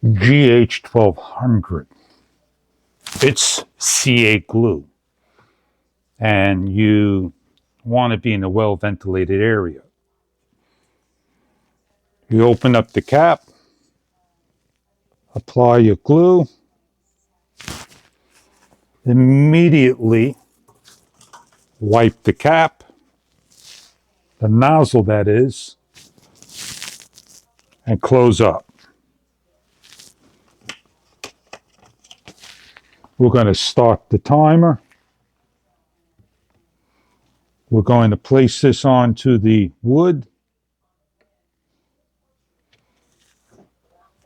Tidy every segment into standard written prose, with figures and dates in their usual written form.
GH1200. It's CA glue, and you want to be in a well-ventilated area. You open up the cap, apply your glue, immediately wipe the cap, the nozzle that is, and close up. We're going to start the timer. We're going to place this onto the wood.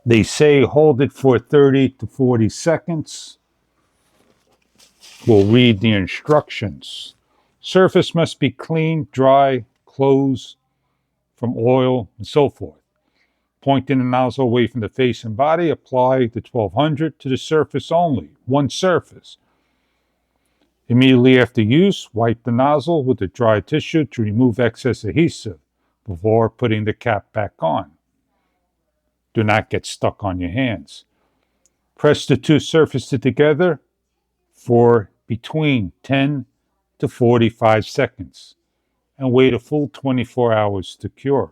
They say hold it for 30 to 40 seconds. We'll read the instructions. Surface must be clean, dry, closed from oil, and so forth. Pointing the nozzle away from the face and body, apply the 1200 to the surface only, one surface. Immediately after use, wipe the nozzle with a dry tissue to remove excess adhesive before putting the cap back on. Do not get stuck on your hands. Press the two surfaces together for between 10 to 45 seconds and wait a full 24 hours to cure.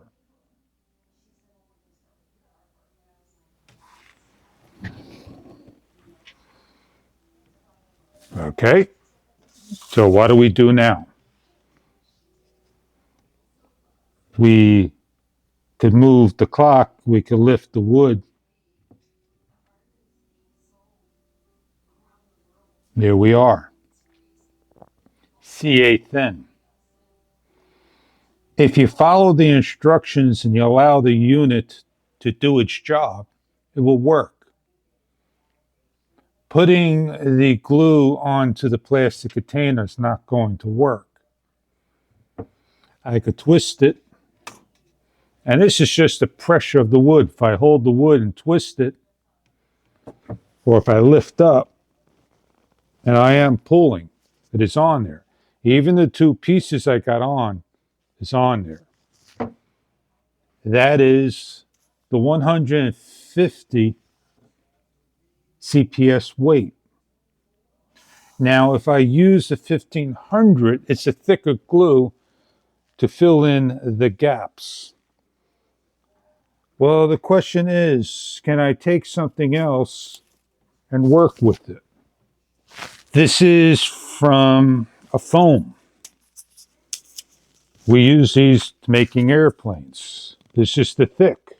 Okay, so what do we do now? We could move the clock, we could lift the wood. There we are. CA thin. If you follow the instructions and you allow the unit to do its job, it will work. Putting the glue onto the plastic container is not going to work. I could twist it, and this is just the pressure of the wood. If I hold the wood and twist it, or if I lift up, and I am pulling, it is on there. Even the two pieces I got on is on there. That is the 150 CPS weight. Now, if I use the 1500, it's a thicker glue to fill in the gaps. Well, the question is, can I take something else and work with it? This is from a foam. We use these making airplanes. This is the thick.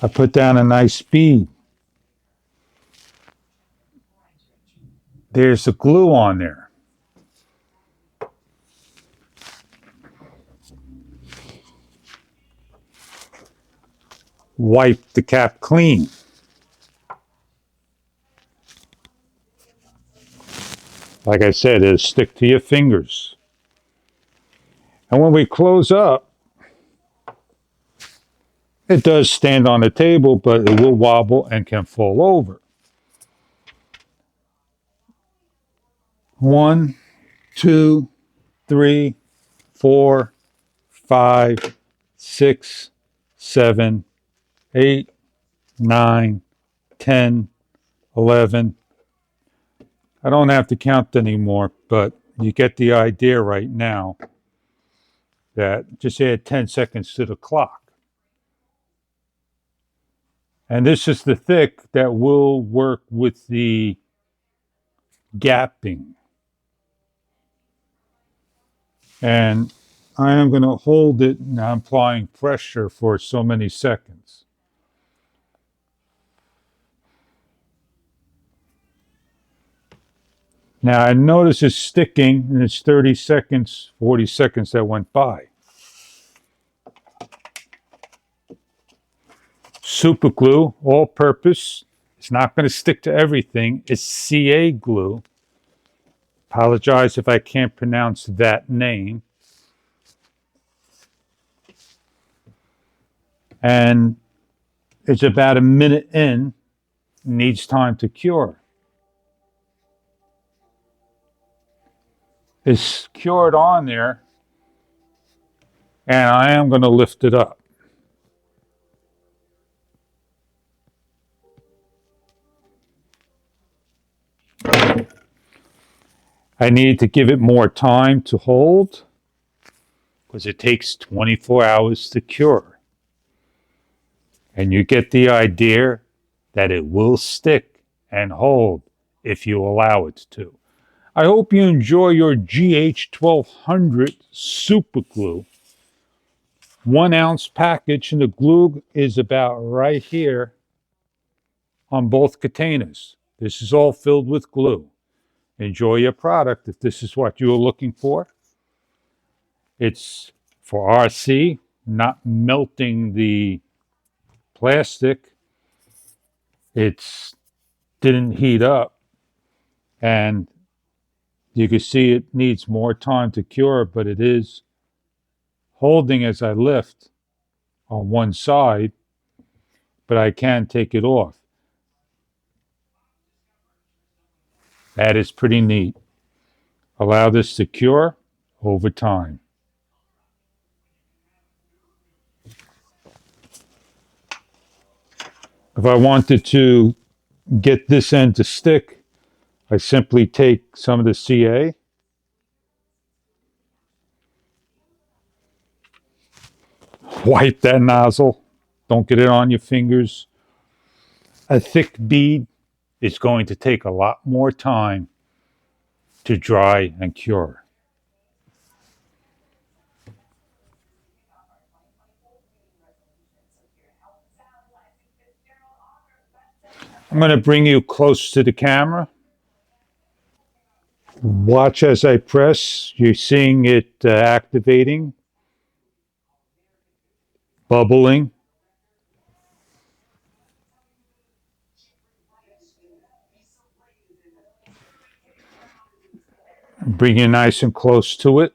I put down a nice bead. There's the glue on there. Wipe the cap clean. Like I said, it'll stick to your fingers. And when we close up, it does stand on the table, but it will wobble and can fall over. 1, 2, 3, 4, 5, 6, 7, 8, 9, 10, 11. I don't have to count anymore, but you get the idea right now that just add 10 seconds to the clock. And this is the thick that will work with the gapping. And I am going to hold it and I'm applying pressure for so many seconds. Now I notice it's sticking and it's 30 seconds, 40 seconds that went by. Super glue, all purpose. It's not going to stick to everything. It's CA glue. Apologize if I can't pronounce that name. And it's about a minute in, needs time to cure. is secured on there, and I am going to lift it up. I need to give it more time to hold because it takes 24 hours to cure. And you get the idea that it will stick and hold if you allow it to. I hope you enjoy your GH1200 super glue. 1 ounce package, and the glue is about right here on both containers. This is all filled with glue. Enjoy your product if this is what you're looking for. It's for RC, not melting the plastic. It didn't heat up, and you can see it needs more time to cure, but it is holding as I lift on one side, but I can take it off. That is pretty neat. Allow this to cure over time. If I wanted to get this end to stick, I simply take some of the CA, wipe that nozzle, don't get it on your fingers. A thick bead is going to take a lot more time to dry and cure. I'm going to bring you close to the camera. Watch as I press. You're seeing it activating, bubbling. Bring you nice and close to it.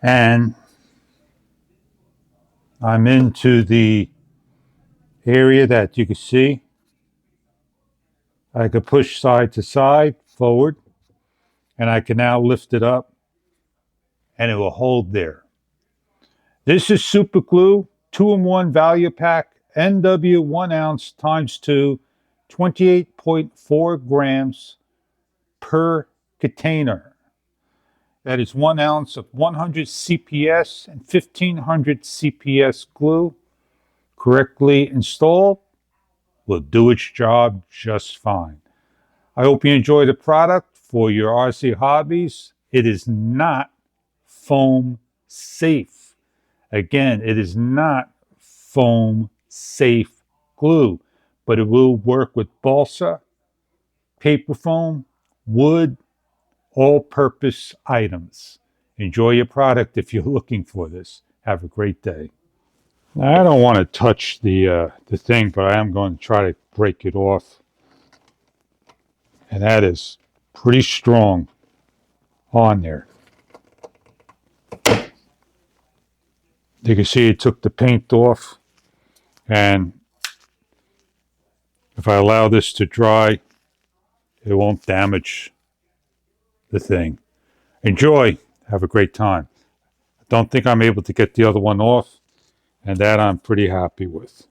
And I'm into the area that you can see. I could push side to side, forward, and I can now lift it up and it will hold there. This is super glue, 2-in-1 value pack, NW 1 ounce times 2, 28.4 grams per container. That is 1 ounce of 100 CPS and 1500 CPS glue. Correctly installed will do its job just fine. I hope you enjoy the product for your RC hobbies. It is not foam safe. Again, it is not foam safe glue, but it will work with balsa, paper foam, wood, all-purpose items. Enjoy your product if you're looking for this. Have a great day. Now, I don't want to touch the thing, but I am going to try to break it off. And that is pretty strong on there. You can see it took the paint off, and if I allow this to dry, it won't damage the thing. Enjoy. Have a great time. I don't think I'm able to get the other one off, and that I'm pretty happy with.